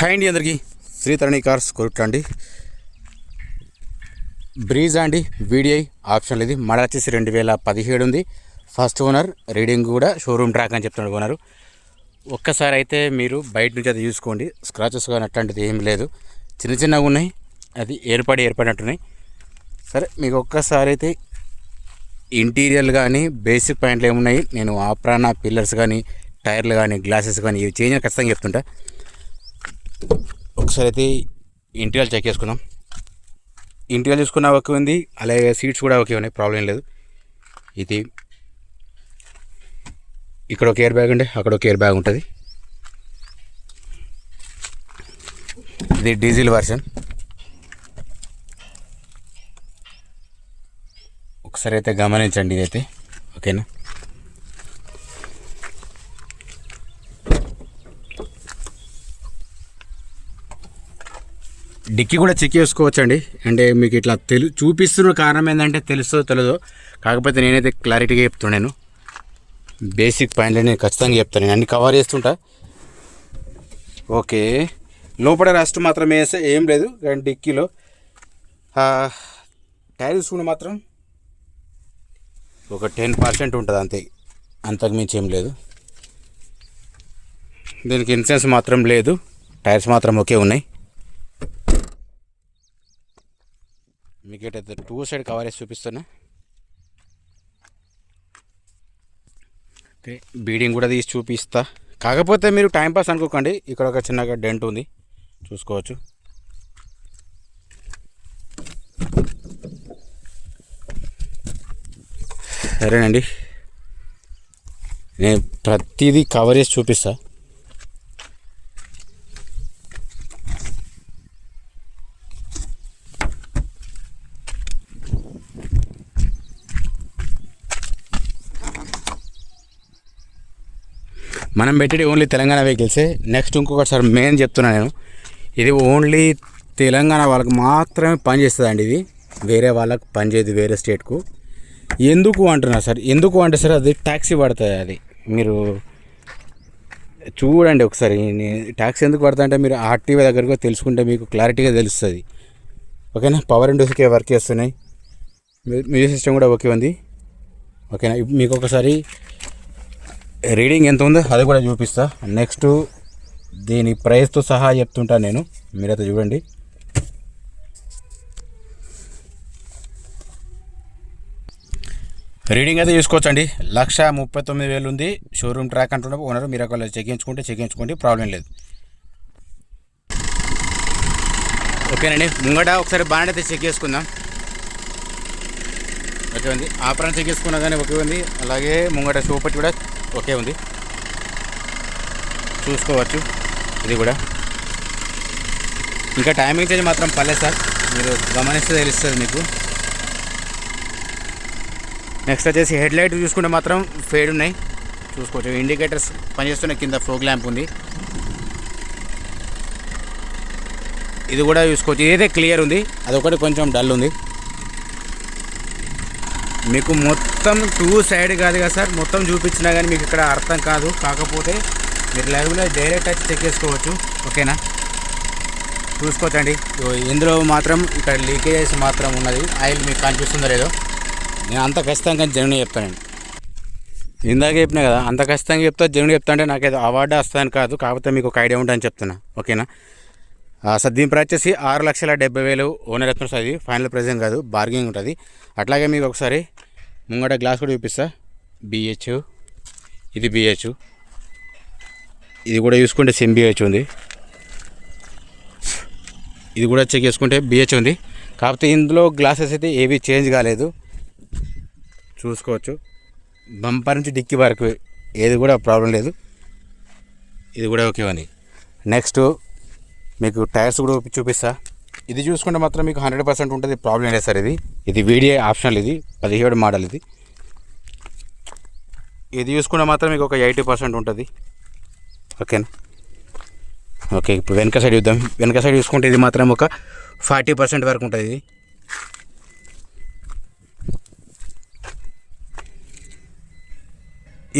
Hi అండి, అందరికీ శ్రీతరణి cars కొరుట్లండి. Breeze అండి వీడిఐ ఆప్షన్ ఇది మోడల్ వచ్చేసి 2017 ఉంది. ఫస్ట్ ఓనర్, రీడింగ్ కూడా షోరూమ్ ట్రాక్ అని చెప్తున్నాడు ఓనరు. ఒక్కసారి అయితే మీరు బయట నుంచి అది చూసుకోండి. స్క్రాచెస్ కానీ అట్లాంటిది ఏం లేదు, చిన్న చిన్నగా ఉన్నాయి, అది ఏర్పడినట్టున్నాయి. సరే, మీకు ఒక్కసారి అయితే ఇంటీరియర్ కానీ బేసిక్ పాయింట్లు ఏమున్నాయి, నేను ఆప్రానా పిల్లర్స్ కానీ టైర్లు కానీ గ్లాసెస్ కానీ ఇవి చేంజ్ అని ఖచ్చితంగా చెప్తుంటా. ఒకసారి అయితే ఇంటీరియర్ చెక్ చేసుకుందాం. ఇంటీరియర్ చూసుకున్నా ఓకే ఉంది, అలాగే సీట్స్ కూడా ఓకే ఉన్నాయి, ప్రాబ్లం లేదు. ఇది ఇక్కడ ఒక ఎయిర్ బ్యాగ్ ఉండే, అక్కడ ఒక ఎయిర్ బ్యాగ్ ఉంటుంది. ఇది డీజిల్ వర్షన్. ఒకసారి అయితే గమనించండి, ఇదైతే ఓకేనా. డిక్కీ కూడా చెక్ చేసుకోవచ్చండి. అంటే మీకు ఇట్లా చూపిస్తున్న కారణం ఏంటంటే తెలుస్తుందో తెలియదో, కాకపోతే నేనైతే క్లారిటీగా చెప్తున్నాను. బేసిక్ పాయింట్లు నేను ఖచ్చితంగా చెప్తాను, నేను అన్ని కవర్ చేస్తుంటా. ఓకే, లోపల రస్ట్ మాత్రం వేస్తే ఏం లేదు, కానీ డిక్కీలో టైర్ చూసుకుంటే మాత్రం ఒక 10% ఉంటుంది అంతే, అంతకు మించి ఏం లేదు. దీనికి ఇన్సూరెన్స్ మాత్రం లేదు, టైర్స్ మాత్రం ఓకే ఉన్నాయి. మీకు అయితే 2 సైడ్ కవర్ వేసి చూపిస్తున్నా. ఓకే, బీడింగ్ కూడా తీసి చూపిస్తా. కాకపోతే మీరు టైంపాస్ అనుకోకండి, ఇక్కడ ఒక చిన్నగా డెంట్ ఉంది, చూసుకోవచ్చు. సరేనండి, నేను ప్రతిదీ కవర్ చేసి చూపిస్తా. మనం పెట్టేది ఓన్లీ తెలంగాణ వెహికల్సే. నెక్స్ట్ ఇంకొకసారి మెయిన్ చెప్తున్నా నేను, ఇది ఓన్లీ తెలంగాణ వాళ్ళకి మాత్రమే పనిచేస్తుంది అండి. ఇది వేరే వాళ్ళకి పనిచేయదు, వేరే స్టేట్కు. ఎందుకు అంటున్నా సార్, ఎందుకు అంటే సార్ అది ట్యాక్సీ పడుతుంది. అది మీరు చూడండి ఒకసారి, ట్యాక్సీ ఎందుకు పడుతుంది అంటే మీరు ఆర్టీవీ దగ్గరకు తెలుసుకుంటే మీకు క్లారిటీగా తెలుస్తుంది. ఓకేనా. పవర్ ఇండస్ట్రీకి వర్క్ చేస్తున్నాయి, మ్యూజిక్ సిస్టమ్ కూడా ఓకే ఉంది. ఓకేనా. మీకు ఒకసారి రీడింగ్ ఎంత ఉందో అది కూడా చూపిస్తా. నెక్స్ట్ దీని ప్రైస్తో సహా చెప్తుంటా నేను, మీరైతే చూడండి. రీడింగ్ అయితే చూసుకోవచ్చండి. 1,39,000 ఉంది. షోరూమ్ ట్రాక్ అంటుండే ఓనర్, మీరు ఒకవేళ చెక్కించుకోండి, ప్రాబ్లం లేదు. ఓకేనండి. ముంగట ఒకసారి బాగా అయితే చెక్ చేసుకుందాం. ఓకే ఉంది, ఆపరణ చెక్ చేసుకున్నా కానీ ఓకే ఉంది. అలాగే ముంగట షోపట్టి కూడా ఓకే ఉంది, చూసుకోవచ్చు. ఇది కూడా ఇంకా టైమింగ్ చేంజ్ మాత్రం పర్లేదు సార్, మీరు గమనిస్తే తెలుస్తుంది మీకు. నెక్స్ట్ వచ్చేసి హెడ్ లైట్ చూసుకుంటే మాత్రం ఫేడ్ ఉన్నాయి, చూసుకోవచ్చు. ఇండికేటర్స్ పనిచేస్తున్న కింద ఫోగ్ ల్యాంప్ ఉంది, ఇది కూడా చూసుకోవచ్చు. ఇదైతే క్లియర్ ఉంది, అదొకటి కొంచెం డల్ ఉంది. మీకు మొత్తం 2 సైడ్ కాదు కదా సార్, మొత్తం చూపించినా కానీ మీకు ఇక్కడ అర్థం కాదు. కాకపోతే మీరు లైవ్లో డైరెక్ట్ వచ్చి చెక్ చేసుకోవచ్చు. ఓకేనా, చూసుకోవచ్చండి. ఇందులో మాత్రం ఇక్కడ లీకేజెస్ మాత్రం ఉన్నది, ఆయిల్ మీకు కనిపిస్తుందో లేదో. నేను అంత ఖచ్చితంగా జెన్యూన్ చెప్తానండి. ఇందాక చెప్పినా కదా, అంత ఖచ్చితంగా జెన్యూన్ చెప్తా అంటే నాకు ఏదో అవార్డు వస్తుందని కాదు, కాకపోతే మీకు ఒక ఐడియా ఉంటుందని చెప్తున్నా. ఓకేనా. సార్ దీని ప్రైస్ వచ్చేసి 6,70,000 ఓనర్ ఎత్తున. అది ఫైనల్ ప్రైజింగ్ కాదు, బార్గెనింగ్ ఉంటుంది. అట్లాగే మీకు ఒకసారి ముంగట గ్లాస్ కూడా చూపిస్తా. BH, ఇది BH, ఇది కూడా చూసుకుంటే సేమ్ BH ఉంది. ఇది కూడా చెక్ చేసుకుంటే BH ఉంది. కాకపోతే ఇందులో గ్లాసెస్ అయితే ఏవి చేంజ్ కాలేదు, చూసుకోవచ్చు. బంపర్ నుంచి డిక్కీ వరకు ఏది కూడా ప్రాబ్లం లేదు, ఇది కూడా ఓకే ఉంది. నెక్స్ట్ మీకు టైర్స్ కూడా చూపిస్తా. ఇది చూసుకుంటే మాత్రం మీకు 100% ఉంటుంది, ప్రాబ్లం లేదు సార్. ఇది వీడియో ఆప్షనల్, ఇది 17 మోడల్. ఇది చూసుకుంటే మాత్రం మీకు ఒక 80% ఉంటుంది. ఓకేనా. ఓకే, ఇప్పుడు వెనక సైడ్ చూద్దాం. వెనక సైడ్ చూసుకుంటే ఇది మాత్రం ఒక 40% వరకు ఉంటుంది.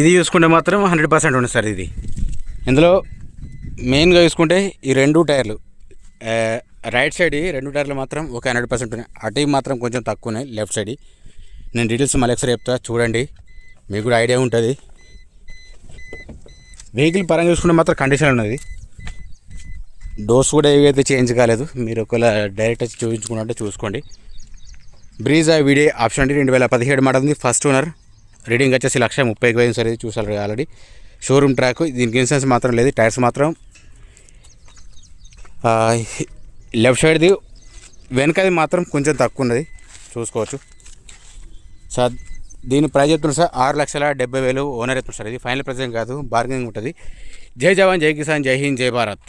ఇది చూసుకుంటే మాత్రం 100% ఉంది సార్. ఇందులో మెయిన్గా చూసుకుంటే ఈ రెండు టైర్లు రైట్ సైడ్ రెండు టైర్లు మాత్రం ఒక 100% ఉన్నాయి. అటు మాత్రం కొంచెం తక్కువ ఉన్నాయి లెఫ్ట్ సైడ్. నేను డీటెయిల్స్ మళ్ళీ ఒకసారి చెప్తా చూడండి, మీకు కూడా ఐడియా ఉంటుంది. వెహికల్ పరంగా చూసుకుంటే మాత్రం కండిషన్ ఉన్నది. డోర్స్ కూడా ఏవైతే చేంజ్ కాలేదు. మీరు ఒకవేళ డైరెక్ట్ వచ్చి చూపించుకుంటే చూసుకోండి. బ్రీజా వీడియో ఆప్షన్ అంటే 2017 మోడల్ ఉంది. First owner. రీడింగ్ వచ్చేసి 1,30,000 సరే చూసారు ఆల్రెడీ. Showroom track. దీనికి ఇన్సూరెన్స్ మాత్రం లేదు. టైర్స్ మాత్రం లెఫ్ట్ సైడ్ది వెనకది మాత్రం కొంచెం తక్కువ ఉన్నది, చూసుకోవచ్చు సార్. దీని ప్రైజ్ చెప్తున్నారు సార్ 6,70,000 ఓనర్ చెప్తున్నారు సార్. ఇది ఫైనల్ ప్రైజ్ కాదు, బార్గెనింగ్ ఉంటుంది. జై జవాన్, జై కిసాన్, జై హింద్, జై భారత్.